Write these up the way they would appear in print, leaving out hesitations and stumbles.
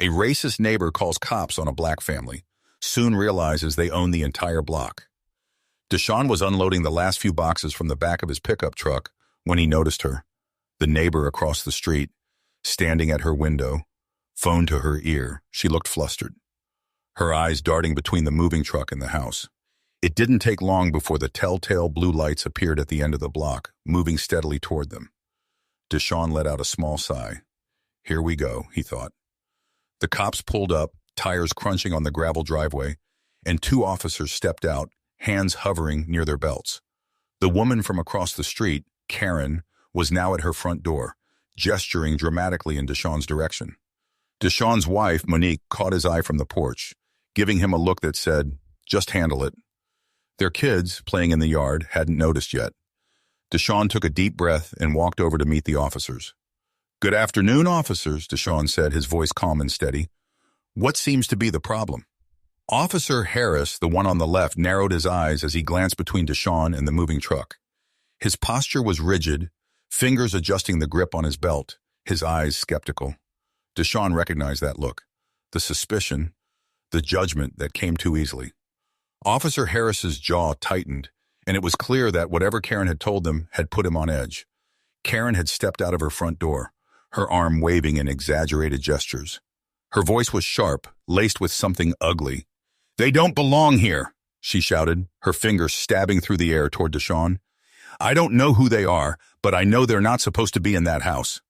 A racist neighbor calls cops on a black family, soon realizes they own the entire block. Deshaun was unloading the last few boxes from the back of his pickup truck when he noticed her, the neighbor across the street, standing at her window, phone to her ear. She looked flustered, her eyes darting between the moving truck and the house. It didn't take long before the telltale blue lights appeared at the end of the block, moving steadily toward them. Deshaun let out a small sigh. Here we go, he thought. The cops pulled up, tires crunching on the gravel driveway, and two officers stepped out, hands hovering near their belts. The woman from across the street, Karen, was now at her front door, gesturing dramatically in Deshaun's direction. Deshaun's wife, Monique, caught his eye from the porch, giving him a look that said, "Just handle it." Their kids, playing in the yard, hadn't noticed yet. Deshaun took a deep breath and walked over to meet the officers. "Good afternoon, officers," Deshaun said, his voice calm and steady. "What seems to be the problem?" Officer Harris, the one on the left, narrowed his eyes as he glanced between Deshaun and the moving truck. His posture was rigid, fingers adjusting the grip on his belt, his eyes skeptical. Deshaun recognized that look, the suspicion, the judgment that came too easily. Officer Harris's jaw tightened, and it was clear that whatever Karen had told them had put him on edge. Karen had stepped out of her front door, her arm waving in exaggerated gestures. Her voice was sharp, laced with something ugly. "They don't belong here," she shouted, her fingers stabbing through the air toward Deshaun. "I don't know who they are, but I know they're not supposed to be in that house."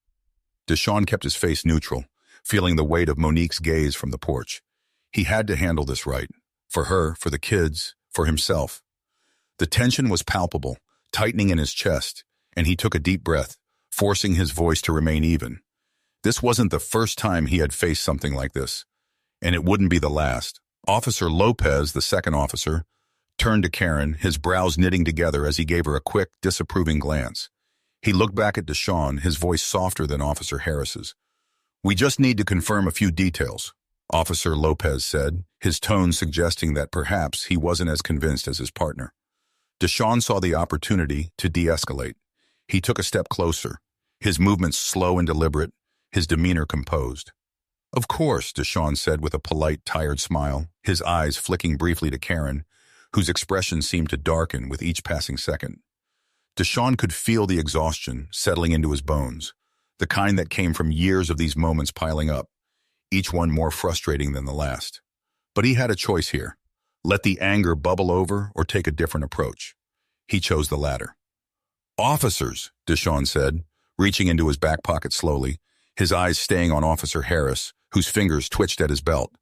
Deshaun kept his face neutral, feeling the weight of Monique's gaze from the porch. He had to handle this right. For her, for the kids, for himself. The tension was palpable, tightening in his chest, and he took a deep breath, forcing his voice to remain even. This wasn't the first time he had faced something like this, and it wouldn't be the last. Officer Lopez, the second officer, turned to Karen, his brows knitting together as he gave her a quick, disapproving glance. He looked back at Deshaun, his voice softer than Officer Harris's. "We just need to confirm a few details," Officer Lopez said, his tone suggesting that perhaps he wasn't as convinced as his partner. Deshaun saw the opportunity to de-escalate. He took a step closer, his movements slow and deliberate, his demeanor composed. "Of course," Deshaun said with a polite, tired smile, his eyes flicking briefly to Karen, whose expression seemed to darken with each passing second. Deshaun could feel the exhaustion settling into his bones, the kind that came from years of these moments piling up, each one more frustrating than the last. But he had a choice here. Let the anger bubble over or take a different approach. He chose the latter. "Officers," Deshaun said, reaching into his back pocket slowly, his eyes staying on Officer Harris, whose fingers twitched at his belt.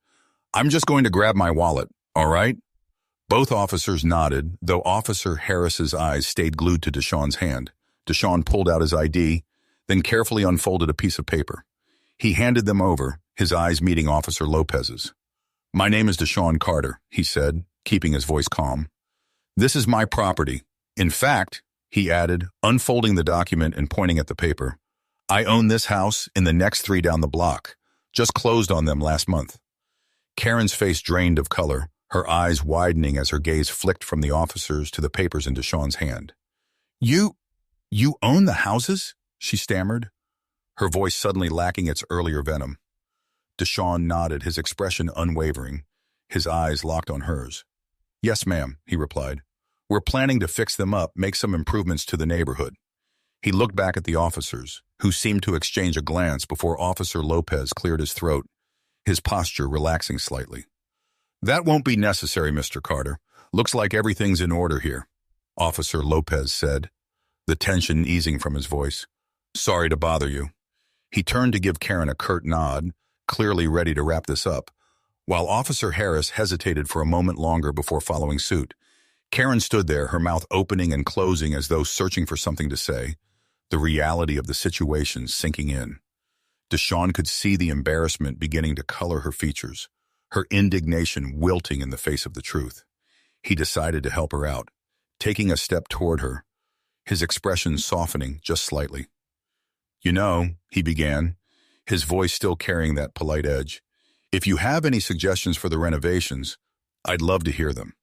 "I'm just going to grab my wallet, all right?" Both officers nodded, though Officer Harris's eyes stayed glued to Deshaun's hand. Deshaun pulled out his ID, then carefully unfolded a piece of paper. He handed them over, his eyes meeting Officer Lopez's. "My name is Deshaun Carter," he said, keeping his voice calm. "This is my property. In fact," he added, unfolding the document and pointing at the paper, "I own this house and the next 3 down the block. Just closed on them last month." Karen's face drained of color, her eyes widening as her gaze flicked from the officers to the papers in Deshaun's hand. You own the houses?" she stammered, her voice suddenly lacking its earlier venom. Deshaun nodded, his expression unwavering, his eyes locked on hers. "Yes, ma'am," he replied. "We're planning to fix them up, make some improvements to the neighborhood." He looked back at the officers, who seemed to exchange a glance before Officer Lopez cleared his throat, his posture relaxing slightly. "That won't be necessary, Mr. Carter. Looks like everything's in order here," Officer Lopez said, the tension easing from his voice. "Sorry to bother you." He turned to give Karen a curt nod, clearly ready to wrap this up, while Officer Harris hesitated for a moment longer before following suit. Karen stood there, her mouth opening and closing as though searching for something to say, the reality of the situation sinking in. Deshaun could see the embarrassment beginning to color her features, her indignation wilting in the face of the truth. He decided to help her out, taking a step toward her, his expression softening just slightly. "You know," he began, his voice still carrying that polite edge, "if you have any suggestions for the renovations, I'd love to hear them.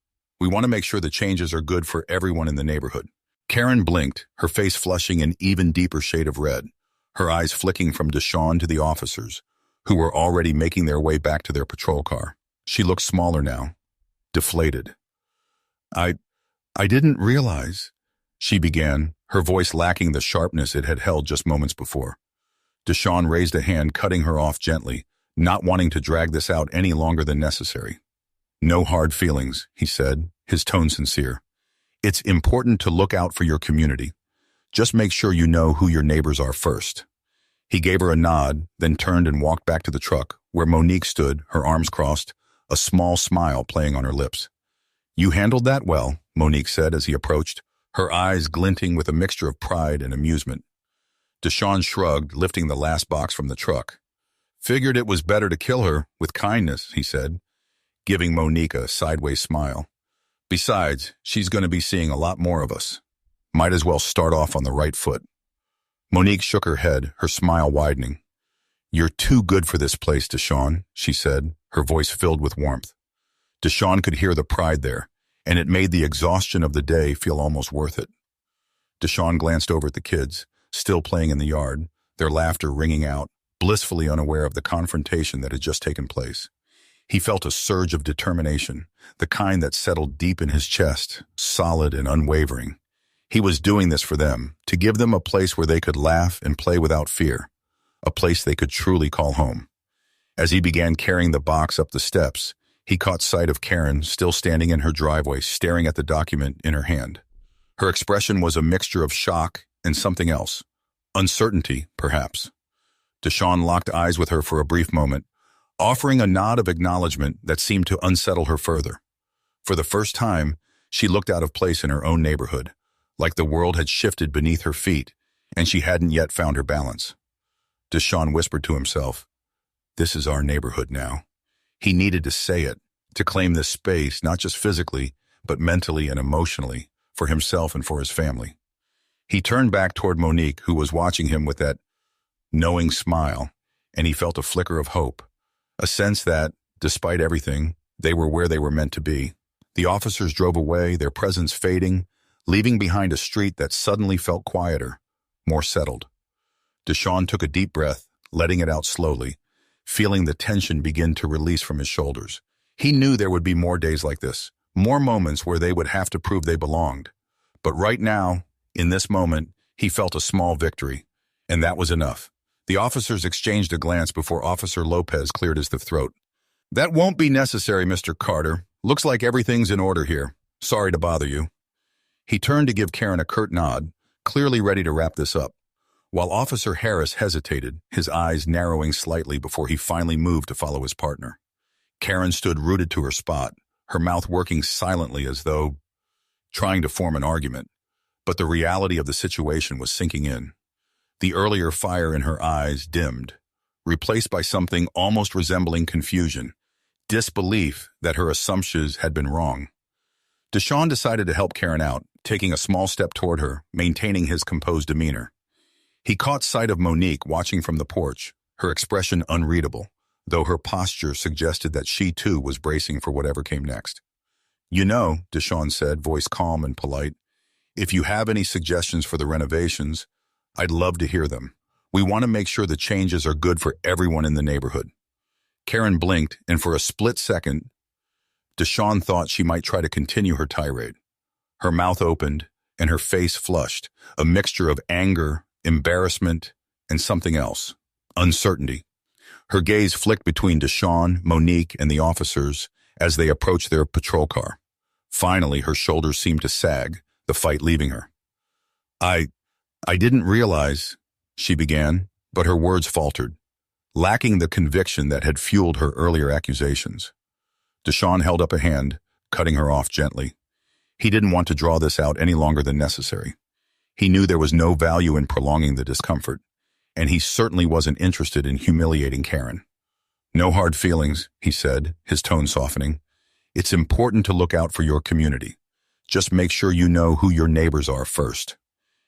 We want to make sure the changes are good for everyone in the neighborhood." Karen blinked, her face flushing an even deeper shade of red, her eyes flicking from Deshaun to the officers, who were already making their way back to their patrol car. She looked smaller now, deflated. I didn't realize, she began, her voice lacking the sharpness it had held just moments before. Deshawn raised a hand, cutting her off gently, not wanting to drag this out any longer than necessary. No hard feelings, he said, his tone sincere. It's important to look out for your community. Just make sure you know who your neighbors are first. He gave her a nod, then turned and walked back to the truck, where Monique stood, her arms crossed, a small smile playing on her lips. You handled that well, Monique said as he approached, her eyes glinting with a mixture of pride and amusement. Deshawn shrugged, lifting the last box from the truck. Figured it was better to kill her with kindness, he said, giving Monique a sideways smile. Besides, she's going to be seeing a lot more of us. Might as well start off on the right foot. Monique shook her head, her smile widening. You're too good for this place, Deshawn, she said, her voice filled with warmth. Deshawn could hear the pride there, and it made the exhaustion of the day feel almost worth it. Deshawn glanced over at the kids, still playing in the yard, their laughter ringing out, blissfully unaware of the confrontation that had just taken place. He felt a surge of determination, the kind that settled deep in his chest, solid and unwavering. He was doing this for them, to give them a place where they could laugh and play without fear, a place they could truly call home. As he began carrying the box up the steps, he caught sight of Karen still standing in her driveway, staring at the document in her hand. Her expression was a mixture of shock and something else. Uncertainty, perhaps. Deshawn locked eyes with her for a brief moment, offering a nod of acknowledgement that seemed to unsettle her further. For the first time, she looked out of place in her own neighborhood, like the world had shifted beneath her feet, and she hadn't yet found her balance. Deshawn whispered to himself, "This is our neighborhood now." He needed to say it, to claim this space, not just physically, but mentally and emotionally, for himself and for his family. He turned back toward Monique, who was watching him with that knowing smile, and he felt a flicker of hope, a sense that, despite everything, they were where they were meant to be. The officers drove away, their presence fading, leaving behind a street that suddenly felt quieter, more settled. Deshawn took a deep breath, letting it out slowly, feeling the tension begin to release from his shoulders. He knew there would be more days like this, more moments where they would have to prove they belonged. But right now, in this moment, he felt a small victory, and that was enough. The officers exchanged a glance before Officer Lopez cleared his throat. "That won't be necessary, Mr. Carter. Looks like everything's in order here. Sorry to bother you." He turned to give Karen a curt nod, clearly ready to wrap this up, while Officer Harris hesitated, his eyes narrowing slightly before he finally moved to follow his partner. Karen stood rooted to her spot, her mouth working silently as though trying to form an argument. But the reality of the situation was sinking in. The earlier fire in her eyes dimmed, replaced by something almost resembling confusion, disbelief that her assumptions had been wrong. Deshawn decided to help Karen out, taking a small step toward her, maintaining his composed demeanor. He caught sight of Monique watching from the porch, her expression unreadable, though her posture suggested that she too was bracing for whatever came next. "You know," Deshawn said, voice calm and polite, "if you have any suggestions for the renovations, I'd love to hear them. We want to make sure the changes are good for everyone in the neighborhood." Karen blinked, and for a split second, Deshawn thought she might try to continue her tirade. Her mouth opened, and her face flushed, a mixture of anger, embarrassment, and something else, uncertainty. Her gaze flicked between Deshawn, Monique, and the officers as they approached their patrol car. Finally, her shoulders seemed to sag, the fight leaving her. I didn't realize," she began, but her words faltered, lacking the conviction that had fueled her earlier accusations. Deshawn held up a hand, cutting her off gently. He didn't want to draw this out any longer than necessary. He knew there was no value in prolonging the discomfort, and he certainly wasn't interested in humiliating Karen. "No hard feelings," he said, his tone softening. "It's important to look out for your community. Just make sure you know who your neighbors are first."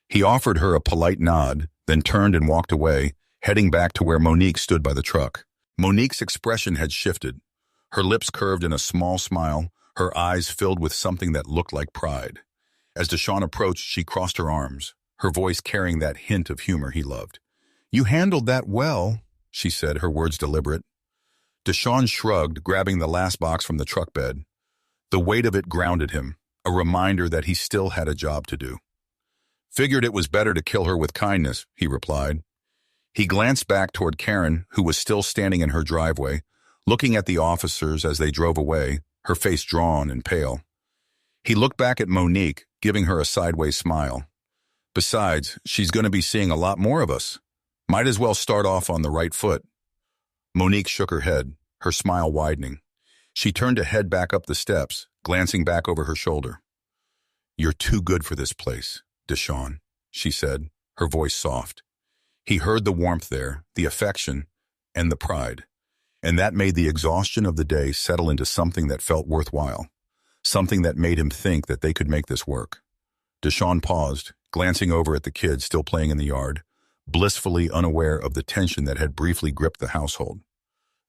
He offered her a polite nod, then turned and walked away, heading back to where Monique stood by the truck. Monique's expression had shifted. Her lips curved in a small smile, her eyes filled with something that looked like pride. As Deshawn approached, she crossed her arms, her voice carrying that hint of humor he loved. "You handled that well," she said, her words deliberate. Deshaun shrugged, grabbing the last box from the truck bed. The weight of it grounded him, a reminder that he still had a job to do. Figured it was better to kill her with kindness, he replied. He glanced back toward Karen, who was still standing in her driveway, looking at the officers as they drove away, her face drawn and pale. He looked back at Monique, giving her a sideways smile. Besides, she's going to be seeing a lot more of us. Might as well start off on the right foot. Monique shook her head, her smile widening. She turned to head back up the steps, glancing back over her shoulder. "You're too good for this place, Deshaun," she said, her voice soft. He heard the warmth there, the affection, and the pride. And that made the exhaustion of the day settle into something that felt worthwhile, something that made him think that they could make this work. Deshaun paused, glancing over at the kids still playing in the yard, blissfully unaware of the tension that had briefly gripped the household.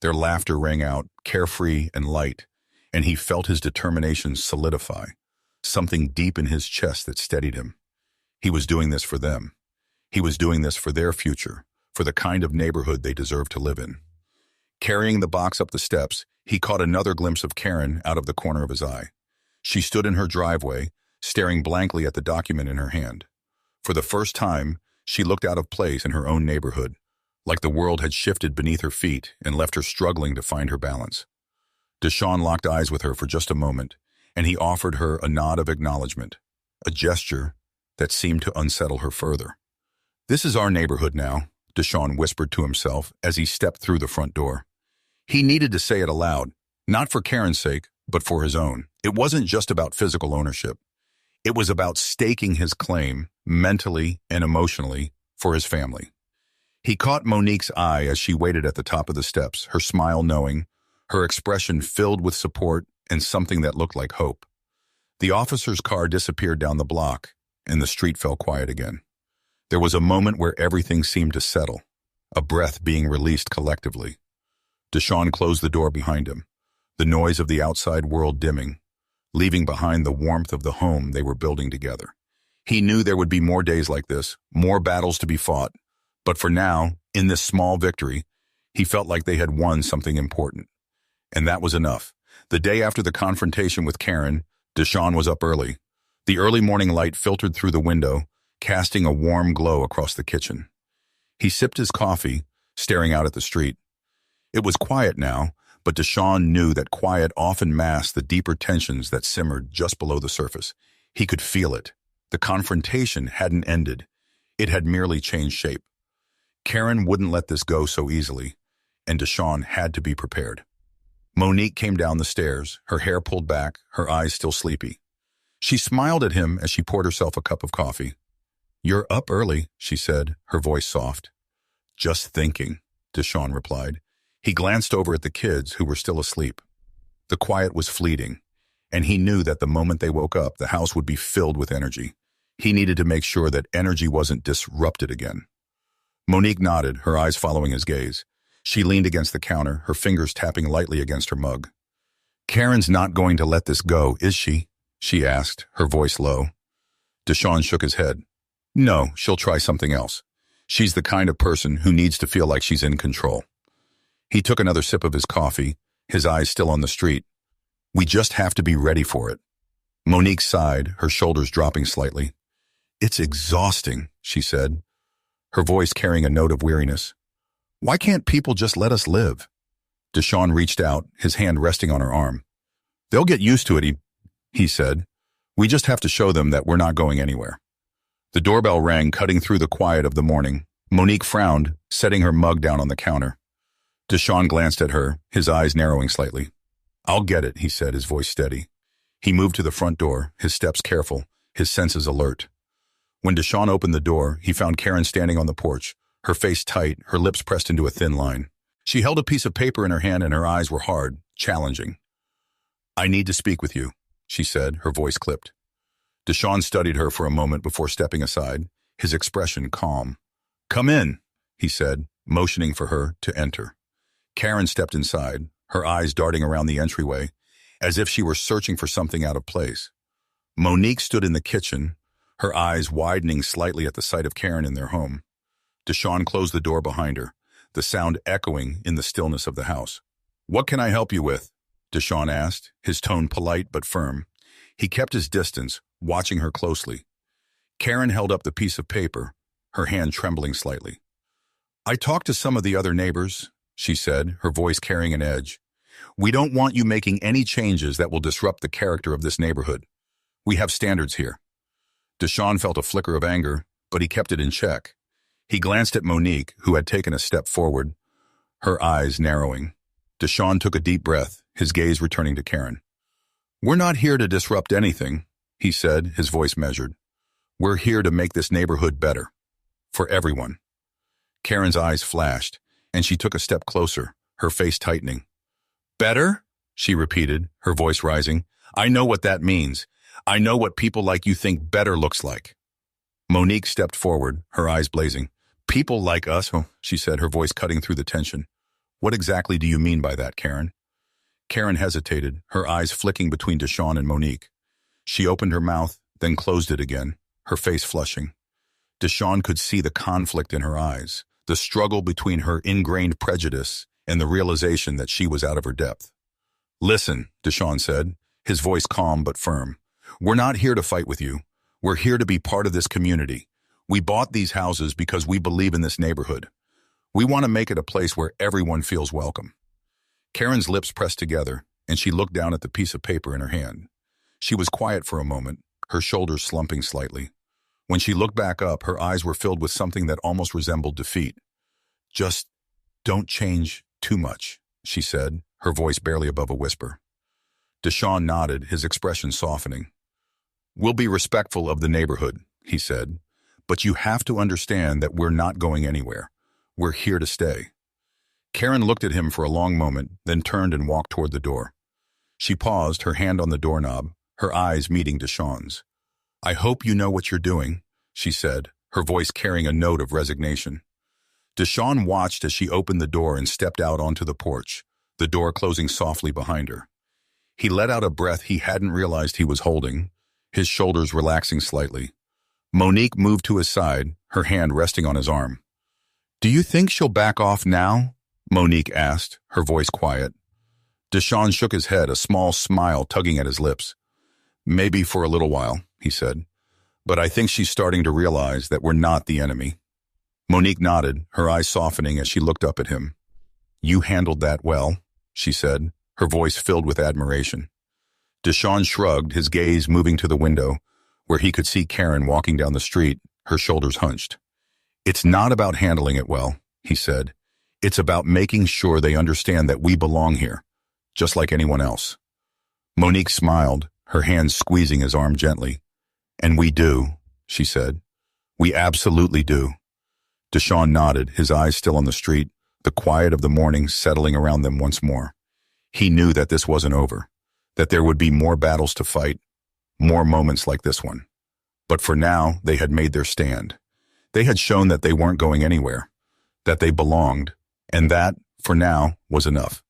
Their laughter rang out, carefree and light, and he felt his determination solidify, something deep in his chest that steadied him. He was doing this for them. He was doing this for their future, for the kind of neighborhood they deserve to live in. Carrying the box up the steps, he caught another glimpse of Karen out of the corner of his eye. She stood in her driveway, staring blankly at the document in her hand. For the first time, she looked out of place in her own neighborhood, like the world had shifted beneath her feet and left her struggling to find her balance. Deshaun locked eyes with her for just a moment, and he offered her a nod of acknowledgement, a gesture that seemed to unsettle her further. "This is our neighborhood now," Deshaun whispered to himself as he stepped through the front door. He needed to say it aloud, not for Karen's sake, but for his own. It wasn't just about physical ownership. It was about staking his claim, mentally and emotionally, for his family. He caught Monique's eye as she waited at the top of the steps, her smile knowing, her expression filled with support and something that looked like hope. The officer's car disappeared down the block, and the street fell quiet again. There was a moment where everything seemed to settle, a breath being released collectively. Deshaun closed the door behind him, the noise of the outside world dimming, leaving behind the warmth of the home they were building together. He knew there would be more days like this, more battles to be fought, but for now, in this small victory, he felt like they had won something important. And that was enough. The day after the confrontation with Karen, Deshaun was up early. The early morning light filtered through the window, casting a warm glow across the kitchen. He sipped his coffee, staring out at the street. It was quiet now, but Deshaun knew that quiet often masked the deeper tensions that simmered just below the surface. He could feel it. The confrontation hadn't ended. It had merely changed shape. Karen wouldn't let this go so easily, and Deshaun had to be prepared. Monique came down the stairs, her hair pulled back, her eyes still sleepy. She smiled at him as she poured herself a cup of coffee. "You're up early," she said, her voice soft. "Just thinking," Deshaun replied. He glanced over at the kids who were still asleep. The quiet was fleeting, and he knew that the moment they woke up, the house would be filled with energy. He needed to make sure that energy wasn't disrupted again. Monique nodded, her eyes following his gaze. She leaned against the counter, her fingers tapping lightly against her mug. "Karen's not going to let this go, is she?" she asked, her voice low. Deshaun shook his head. "No, she'll try something else. She's the kind of person who needs to feel like she's in control." He took another sip of his coffee, his eyes still on the street. "We just have to be ready for it." Monique sighed, her shoulders dropping slightly. "It's exhausting," she said, her voice carrying a note of weariness. "Why can't people just let us live?" Deshaun reached out, his hand resting on her arm. "They'll get used to it," he said. "We just have to show them that we're not going anywhere." The doorbell rang, cutting through the quiet of the morning. Monique frowned, setting her mug down on the counter. Deshaun glanced at her, his eyes narrowing slightly. "I'll get it," he said, his voice steady. He moved to the front door, his steps careful, his senses alert. When Deshaun opened the door, he found Karen standing on the porch, her face tight, her lips pressed into a thin line. She held a piece of paper in her hand and her eyes were hard, challenging. "I need to speak with you," she said, her voice clipped. Deshaun studied her for a moment before stepping aside, his expression calm. "Come in," he said, motioning for her to enter. Karen stepped inside, her eyes darting around the entryway, as if she were searching for something out of place. Monique stood in the kitchen, her eyes widening slightly at the sight of Karen in their home. Deshaun closed the door behind her, the sound echoing in the stillness of the house. "What can I help you with?" Deshaun asked, his tone polite but firm. He kept his distance, watching her closely. Karen held up the piece of paper, her hand trembling slightly. "I talked to some of the other neighbors," she said, her voice carrying an edge. "We don't want you making any changes that will disrupt the character of this neighborhood. We have standards here." Deshaun felt a flicker of anger, but he kept it in check. He glanced at Monique, who had taken a step forward, her eyes narrowing. Deshaun took a deep breath, his gaze returning to Karen. "We're not here to disrupt anything," he said, his voice measured. "We're here to make this neighborhood better. For everyone." Karen's eyes flashed, and she took a step closer, her face tightening. "Better?" she repeated, her voice rising. "I know what that means. I know what people like you think better looks like." Monique stepped forward, her eyes blazing. "People like us," she said, her voice cutting through the tension. "What exactly do you mean by that, Karen?" Karen hesitated, her eyes flicking between Deshaun and Monique. She opened her mouth, then closed it again, her face flushing. Deshaun could see the conflict in her eyes, the struggle between her ingrained prejudice and the realization that she was out of her depth. "Listen," Deshaun said, his voice calm but firm. "We're not here to fight with you. We're here to be part of this community. We bought these houses because we believe in this neighborhood. We want to make it a place where everyone feels welcome." Karen's lips pressed together, and she looked down at the piece of paper in her hand. She was quiet for a moment, her shoulders slumping slightly. When she looked back up, her eyes were filled with something that almost resembled defeat. "Just don't change too much," she said, her voice barely above a whisper. Deshaun nodded, his expression softening. "We'll be respectful of the neighborhood," he said, "but you have to understand that we're not going anywhere. We're here to stay." Karen looked at him for a long moment, then turned and walked toward the door. She paused, her hand on the doorknob, her eyes meeting Deshaun's. "I hope you know what you're doing," she said, her voice carrying a note of resignation. Deshaun watched as she opened the door and stepped out onto the porch, the door closing softly behind her. He let out a breath he hadn't realized he was holding, his shoulders relaxing slightly. Monique moved to his side, her hand resting on his arm. "Do you think she'll back off now?" Monique asked, her voice quiet. Deshaun shook his head, a small smile tugging at his lips. "Maybe for a little while," he said. "But I think she's starting to realize that we're not the enemy." Monique nodded, her eyes softening as she looked up at him. "You handled that well," she said, her voice filled with admiration. Deshaun shrugged, his gaze moving to the window, where he could see Karen walking down the street, her shoulders hunched. "It's not about handling it well," he said. "It's about making sure they understand that we belong here, just like anyone else." Monique smiled, her hand squeezing his arm gently. "And we do," she said. "We absolutely do." Deshaun nodded, his eyes still on the street, the quiet of the morning settling around them once more. He knew that this wasn't over, that there would be more battles to fight, more moments like this one. But for now, they had made their stand. They had shown that they weren't going anywhere, that they belonged, and that, for now, was enough.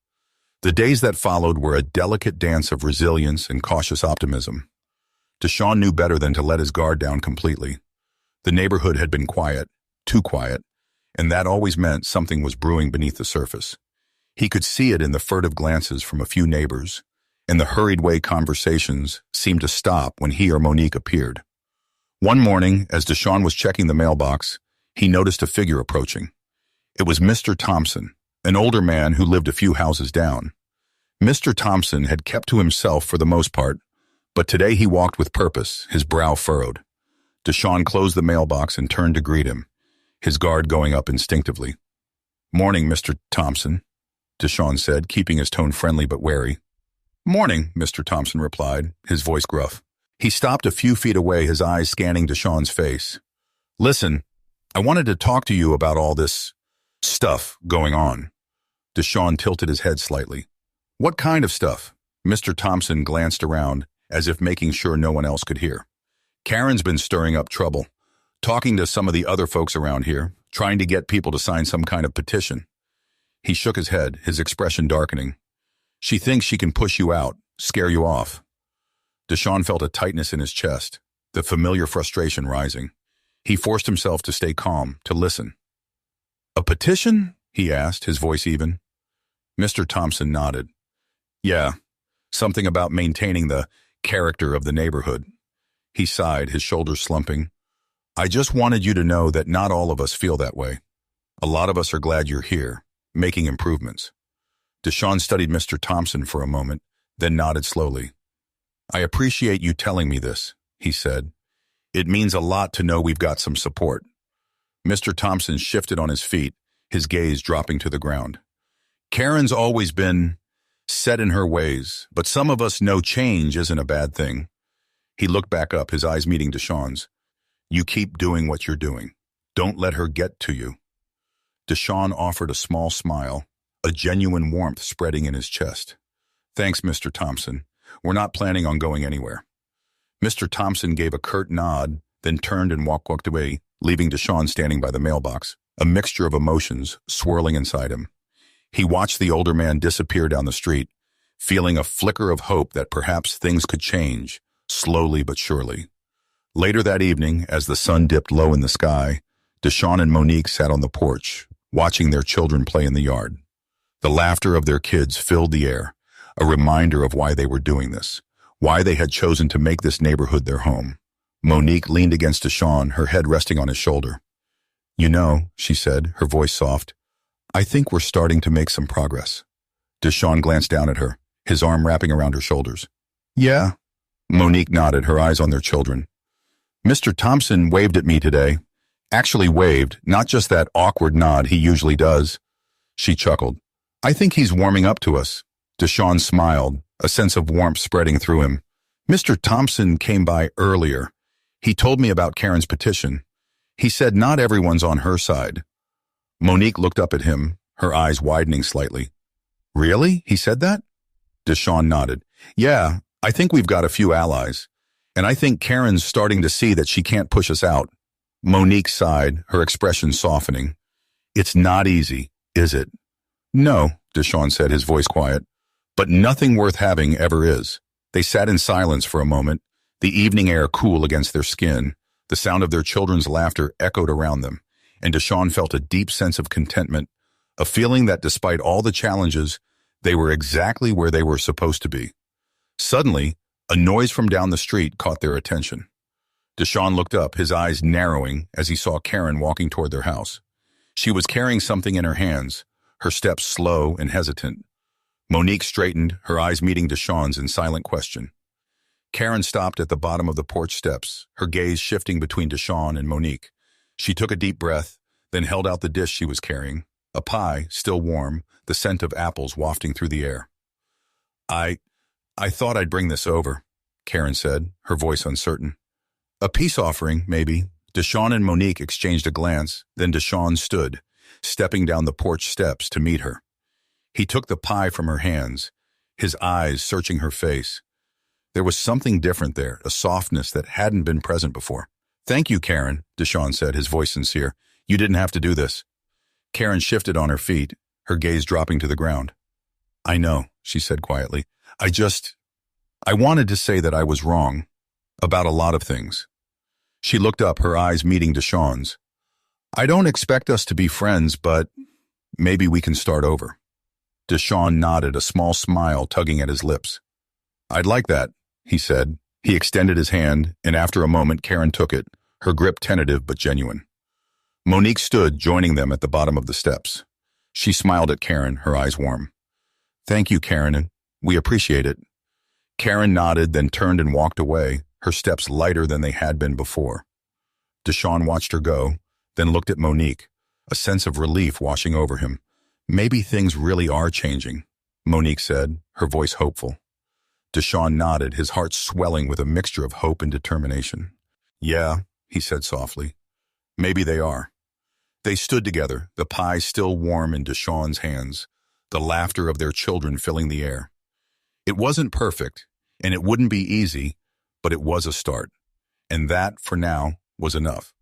The days that followed were a delicate dance of resilience and cautious optimism. Deshaun knew better than to let his guard down completely. The neighborhood had been quiet, too quiet, and that always meant something was brewing beneath the surface. He could see it in the furtive glances from a few neighbors, and the hurried-way conversations seemed to stop when he or Monique appeared. One morning, as Deshaun was checking the mailbox, he noticed a figure approaching. It was Mr. Thompson, an older man who lived a few houses down. Mr. Thompson had kept to himself for the most part, but today he walked with purpose, his brow furrowed. Deshaun closed the mailbox and turned to greet him, his guard going up instinctively. "Morning, Mr. Thompson," Deshaun said, keeping his tone friendly but wary. "Morning," Mr. Thompson replied, his voice gruff. He stopped a few feet away, his eyes scanning Deshaun's face. "Listen, I wanted to talk to you about all this stuff going on." Deshaun tilted his head slightly. "What kind of stuff?" Mr. Thompson glanced around, as if making sure no one else could hear. "Karen's been stirring up trouble, talking to some of the other folks around here, trying to get people to sign some kind of petition." He shook his head, his expression darkening. "She thinks she can push you out, scare you off." Deshaun felt a tightness in his chest, the familiar frustration rising. He forced himself to stay calm, to listen. "A petition?" he asked, his voice even. Mr. Thompson nodded. Yeah, something about maintaining the character of the neighborhood. He sighed, his shoulders slumping. I just wanted you to know that not all of us feel that way. A lot of us are glad you're here, making improvements. Deshawn studied Mr. Thompson for a moment, then nodded slowly. I appreciate you telling me this, he said. It means a lot to know we've got some support. Mr. Thompson shifted on his feet, his gaze dropping to the ground. Karen's always been set in her ways, but some of us know change isn't a bad thing. He looked back up, his eyes meeting Deshawn's. You keep doing what you're doing. Don't let her get to you. Deshawn offered a small smile, a genuine warmth spreading in his chest. Thanks, Mr. Thompson. We're not planning on going anywhere. Mr. Thompson gave a curt nod, then turned and walked away, leaving Deshawn standing by the mailbox, a mixture of emotions swirling inside him. He watched the older man disappear down the street, feeling a flicker of hope that perhaps things could change, slowly but surely. Later that evening, as the sun dipped low in the sky, Deshawn and Monique sat on the porch, watching their children play in the yard. The laughter of their kids filled the air, a reminder of why they were doing this, why they had chosen to make this neighborhood their home. Monique leaned against Deshawn, her head resting on his shoulder. You know, she said, her voice soft, I think we're starting to make some progress. Deshawn glanced down at her, his arm wrapping around her shoulders. Yeah? Monique nodded, her eyes on their children. Mr. Thompson waved at me today. Actually waved, not just that awkward nod he usually does. She chuckled. I think he's warming up to us. Deshawn smiled, a sense of warmth spreading through him. Mr. Thompson came by earlier. He told me about Karen's petition. He said not everyone's on her side. Monique looked up at him, her eyes widening slightly. Really? He said that? Deshawn nodded. Yeah, I think we've got a few allies. And I think Karen's starting to see that she can't push us out. Monique sighed, her expression softening. It's not easy, is it? No, Deshawn said, his voice quiet. But nothing worth having ever is. They sat in silence for a moment, the evening air cool against their skin. The sound of their children's laughter echoed around them, and Deshawn felt a deep sense of contentment, a feeling that despite all the challenges, they were exactly where they were supposed to be. Suddenly, a noise from down the street caught their attention. Deshawn looked up, his eyes narrowing as he saw Karen walking toward their house. She was carrying something in her hands, her steps slow and hesitant. Monique straightened, her eyes meeting Deshawn's in silent question. Karen stopped at the bottom of the porch steps, her gaze shifting between Deshawn and Monique. She took a deep breath, then held out the dish she was carrying, a pie, still warm, the scent of apples wafting through the air. I thought I'd bring this over, Karen said, her voice uncertain. A peace offering, maybe. Deshawn and Monique exchanged a glance, then Deshawn stood, stepping down the porch steps to meet her. He took the pie from her hands, his eyes searching her face. There was something different there, a softness that hadn't been present before. Thank you, Karen, Deshawn said, his voice sincere. You didn't have to do this. Karen shifted on her feet, her gaze dropping to the ground. I know, she said quietly. I wanted to say that I was wrong about a lot of things. She looked up, her eyes meeting Deshawn's. I don't expect us to be friends, but maybe we can start over. Deshawn nodded, a small smile tugging at his lips. I'd like that, he said. He extended his hand, and after a moment Karen took it, her grip tentative but genuine. Monique stood, joining them at the bottom of the steps. She smiled at Karen, her eyes warm. Thank you, Karen, and we appreciate it. Karen nodded, then turned and walked away, her steps lighter than they had been before. Deshawn watched her go, then looked at Monique, a sense of relief washing over him. Maybe things really are changing, Monique said, her voice hopeful. Deshawn nodded, his heart swelling with a mixture of hope and determination. Yeah, he said softly. Maybe they are. They stood together, the pie still warm in Deshawn's hands, the laughter of their children filling the air. It wasn't perfect, and it wouldn't be easy, but it was a start. And that, for now, was enough.